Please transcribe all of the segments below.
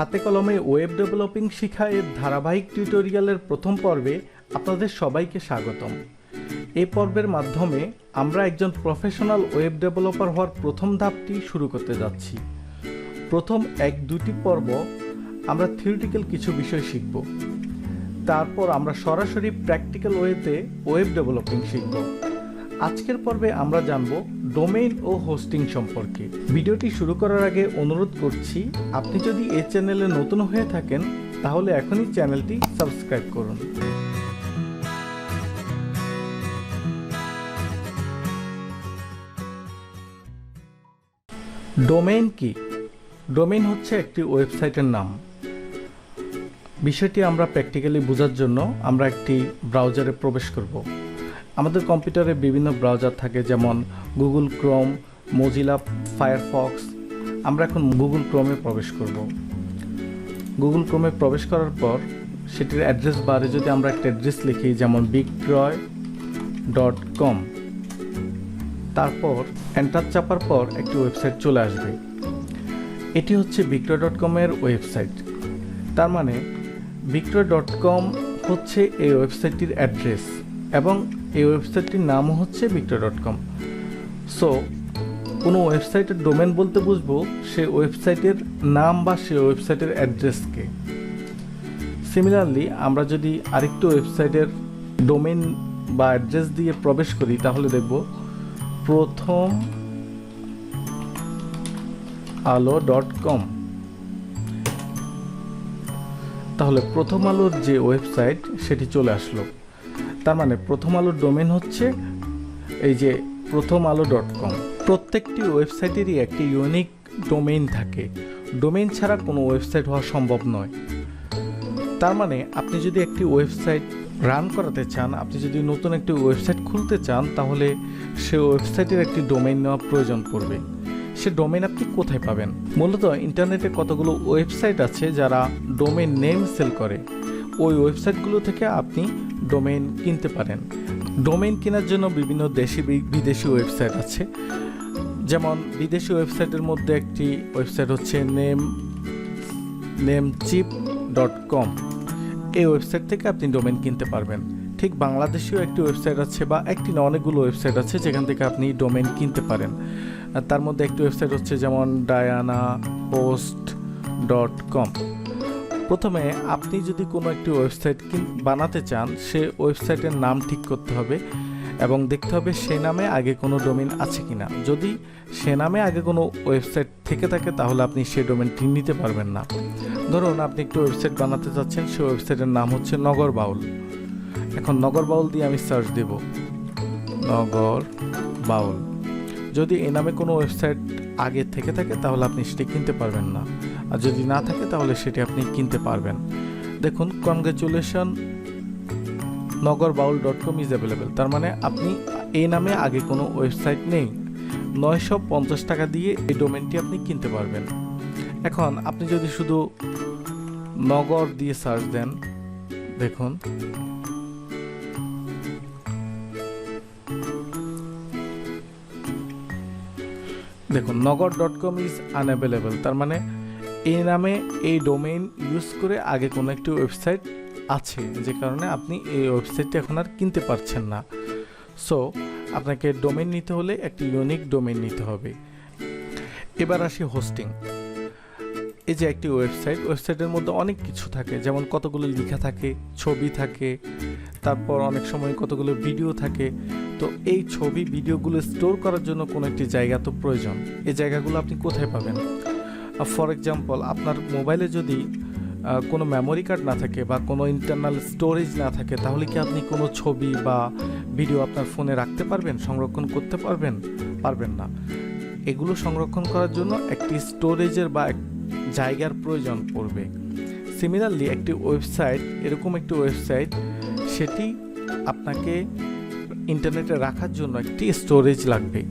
হাতে কলমে web developing শিখা এর ধারাবাহিক টিউটোরিয়ালের প্রথম পর্বে আপনাদের সবাইকে স্বাগতম। এই পর্বের মাধ্যমে আমরা একজন প্রফেশনাল ওয়েব ডেভেলপার হওয়ার প্রথম ধাপটি শুরু করতে যাচ্ছি। প্রথম 1-2টি পর্ব আমরা থিওরিটিক্যাল কিছু বিষয় শিখব, তারপর আমরা সরাসরি প্র্যাকটিক্যাল ওয়েতে ওয়েব ডেভেলপিং শিখব। আজকের পর্বে আমরা জানব ডোমেইন ও হোস্টিং সম্পর্কে। ভিডিওটি শুরু করার আগে অনুরোধ করছি, আপনি যদি এই চ্যানেলে নতুন হয়ে থাকেন তাহলে এখনই চ্যানেলটি সাবস্ক্রাইব করুন। ডোমেইন কি? ডোমেইন হচ্ছে একটি ওয়েবসাইটের নাম। বিষয়টি আমরা প্র্যাকটিক্যালি বোঝার জন্য আমরা একটি ব্রাউজারে প্রবেশ করব। আমাদের কম্পিউটারে বিভিন্ন ব্রাউজার থাকে, যেমন গুগল ক্রোম, মজিলা ফায়ারফক্স। আমরা এখন গুগল ক্রোমে প্রবেশ করব। গুগল ক্রোমে প্রবেশ করার পর সেটির অ্যাড্রেস বারে যদি আমরা একটা অ্যাড্রেস লিখি, যেমন bigtroy.com, তারপর এন্টার চাপার পর একটি ওয়েবসাইট চলে আসবে। এটি হচ্ছে bigtroy.com এর ওয়েবসাইট। তার মানে bigtroy.com হচ্ছে এই ওয়েবসাইটটির অ্যাড্রেস এবং এই ওয়েবসাইটটির নামও হচ্ছে bigtroy.com। সো কোনো ওয়েবসাইটের ডোমেন বলতে বুঝবো সেই ওয়েবসাইটের নাম বা সেই ওয়েবসাইটের অ্যাড্রেসকে। সিমিলারলি আমরা যদি আরেকটি ওয়েবসাইটের ডোমেন বা অ্যাড্রেস দিয়ে প্রবেশ করি তাহলে দেখব প্রথম আলো.com। তাহলে প্রথম আলোর যে ওয়েবসাইট সেটি চলে আসলো। তার মানে প্রথম আলোর ডোমেন হচ্ছে এই যে প্রথম আলো.com। প্রত্যেকটি ওয়েবসাইটেরই একটি ইউনিক ডোমেইন থাকে। ডোমেইন ছাড়া কোনো ওয়েবসাইট হওয়া সম্ভব নয়। তার মানে আপনি যদি একটি ওয়েবসাইট রান করাতে চান, আপনি যদি নতুন একটি ওয়েবসাইট খুলতে চান, তাহলে সে ওয়েবসাইটের একটি ডোমেইন নেওয়া প্রয়োজন পড়বে। সে ডোমেইন আপনি কোথায় পাবেন? মূলত ইন্টারনেটে কতগুলো ওয়েবসাইট আছে যারা ডোমেইন নেম সেল করে। ওই ওয়েবসাইটগুলো থেকে আপনি ডোমেইন কিনতে পারেন। ডোমেইন কেনার জন্য বিভিন্ন দেশি বিদেশি ওয়েবসাইট আছে। যেমন বিদেশি ওয়েবসাইটের মধ্যে একটি ওয়েবসাইট হচ্ছে namecheap.com। এই ওয়েবসাইট থেকে আপনি ডোমেইন কিনতে পারবেন। ঠিক বাংলাদেশেও একটি ওয়েবসাইট আছে, বা একটি না অনেকগুলো ওয়েবসাইট আছে যেখান থেকে আপনি ডোমেইন কিনতে পারেন। তার মধ্যে একটি ওয়েবসাইট হচ্ছে যেমন dianahost.com। প্রথমে আপনি যদি কোনো একটি ওয়েবসাইট বানাতে চান, সে ওয়েবসাইটের নাম ঠিক করতে হবে এবং দেখতে হবে সে নামে আগে কোনো ডোমেইন আছে কিনা। যদি সে নামে আগে কোনো ওয়েবসাইট থেকে থাকে তাহলে আপনি সেই ডোমেইনটি নিতে পারবেন না। ধরুন আপনি একটি ওয়েবসাইট বানাতে চাচ্ছেন, সেই ওয়েবসাইটের নাম হচ্ছে নগর বাউল। এখন নগর বাউল দিয়ে আমি সার্চ দেব, নগর বাউল। যদি এই নামে কোনো ওয়েবসাইট আগে থেকে থাকে তাহলে আপনি সেটি কিনতে পারবেন না, আর যদি না থাকে তাহলে সেটি আপনি কিনতে পারবেন। দেখুন, কনগ্রাচুলেশন, nagorbaul.com ইজ অ্যাভেলেবেল। তার মানে আপনি এই নামে আগে কোনো ওয়েবসাইট নেই। 950 টাকা দিয়ে এই ডোমেনটি আপনি কিনতে পারবেন। এখন আপনি যদি শুধু নগর দিয়ে সার্চ দেন, দেখুন nagor.com ইজ আনঅ্যাভেলেবল। তার মানে এই নামে এই ডোমেইন ইউজ করে আগে কোনো একটি ওয়েবসাইট আছে, যে কারণে আপনি এই ওয়েবসাইটটি এখন আর কিনতে পারছেন না। সো আপনাকে ডোমেইন নিতে হলে একটি ইউনিক ডোমেইন নিতে হবে। এবার আসি হোস্টিং। এই যে একটি ওয়েবসাইটের মধ্যে অনেক কিছু থাকে, যেমন কতগুলো লেখা থাকে, ছবি থাকে, তারপর অনেক সময় কতগুলো ভিডিও থাকে। তো এই ছবি ভিডিওগুলো স্টোর করার জন্য কোনো একটি জায়গা তো প্রয়োজন। এই জায়গাগুলো আপনি কোথায় পাবেন? ফর এক্সাম্পল, আপনার মোবাইলে যদি কোনো মেমোরি কার্ড না থাকে বা কোনো ইন্টারনাল স্টোরেজ না থাকে, তাহলে কি আপনি কোনো ছবি বা ভিডিও আপনার ফোনে রাখতে পারবেন, সংরক্ষণ করতে পারবেন? পারবেন না। এগুলো সংরক্ষণ করার জন্য একটি স্টোরেজের বা জায়গার প্রয়োজন পড়বে। সিমিলারলি একটি ওয়েবসাইট, এরকম একটি ওয়েবসাইট, সেটি আপনাকে ইন্টারনেটে রাখার জন্য একটি স্টোরেজ লাগবে।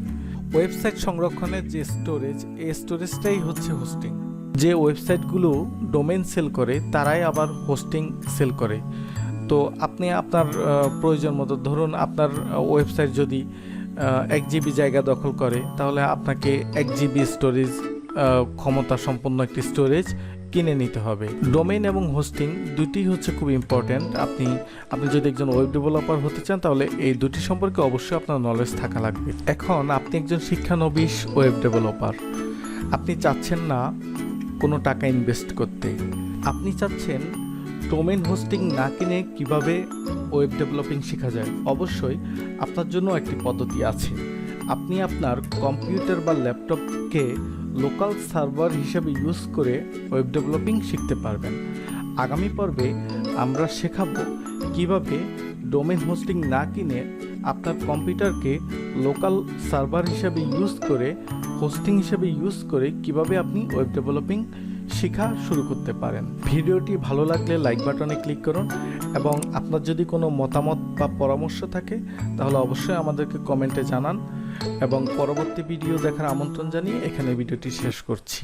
ওয়েবসাইট সংরক্ষণের যে স্টোরেজ, এই স্টোরেজটাই হচ্ছে হোস্টিং। যে ওয়েবসাইটগুলো ডোমেইন সেল করে তারাই আবার হোস্টিং সেল করে। তো আপনি আপনার প্রয়োজন মতো, ধরুন আপনার ওয়েবসাইট যদি 1 GB জায়গা দখল করে, তাহলে আপনাকে 1 GB স্টোরেজ ক্ষমতা সম্পন্ন একটি স্টোরেজ কিনে নিতে হবে। ডোমেইন এবং হোস্টিং দুটি হচ্ছে খুব ইম্পর্ট্যান্ট। আপনি যদি একজন ওয়েব ডেভেলপার হতে চান তাহলে এই দুটি সম্পর্কে অবশ্যই আপনার নলেজ থাকা লাগবে। এখন আপনি একজন শিক্ষানবিশ ওয়েব ডেভেলপার, আপনি চাচ্ছেন না কোনো টাকা ইনভেস্ট করতে, আপনি চাচ্ছেন ডোমেইন হোস্টিং না কিনে কিভাবে ওয়েব ডেভেলপিং শেখা যায়। অবশ্যই আপনার জন্য একটি পদ্ধতি আছে। আপনি আপনার কম্পিউটার বা ল্যাপটপকে লোকাল সার্ভার হিসেবে ইউজ করে ওয়েব ডেভেলপিং শিখতে পারবেন। আগামী পর্বে আমরা শেখাবো কিভাবে ডোমেইন হোস্টিং না কিনে আপনার কম্পিউটারকে লোকাল সার্ভার হিসেবে ইউজ করে, হোস্টিং হিসেবে ইউজ করে কিভাবে আপনি ওয়েব ডেভেলপিং শেখা শুরু করতে পারেন। ভিডিওটি ভালো লাগলে লাইক বাটনে ক্লিক করুন এবং আপনার যদি কোনো মতামত বা পরামর্শ থাকে তাহলে অবশ্যই আমাদেরকে কমেন্টে জানান এবং পরবর্তী ভিডিও দেখার আমন্ত্রণ জানিয়ে এখানে ভিডিওটি শেষ করছি।